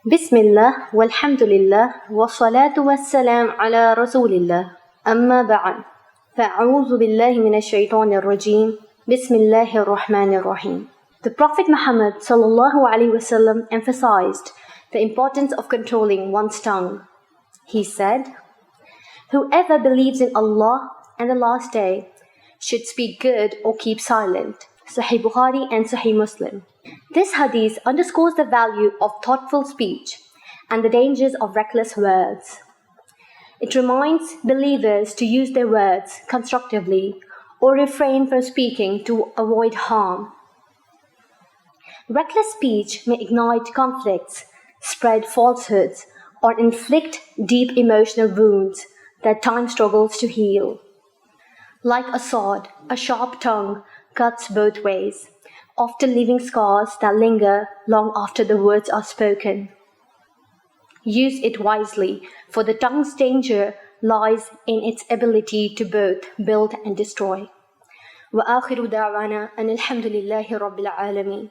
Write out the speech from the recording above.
Bismillah, والحمد, والصلاة, والسلام على رسول الله. أما بعد. فاعوذ بالله من الشيطان الرجيم. بسم الله الرحمن الرحيم. The Prophet Muhammad ﷺ emphasized the importance of controlling one's tongue. He said, "Whoever believes in Allah and the last day should speak good or keep silent." Sahih Bukhari and Sahih Muslim. This hadith underscores the value of thoughtful speech and the dangers of reckless words. It reminds believers to use their words constructively or refrain from speaking to avoid harm. Reckless speech may ignite conflicts, spread falsehoods, or inflict deep emotional wounds that time struggles to heal. Like a sword, a sharp tongue cuts both ways, often leaving scars that linger long after the words are spoken. Use it wisely, for the tongue's danger lies in its ability to both build and destroy. وآخر دعوانا أن الحمد لله رب العالمين.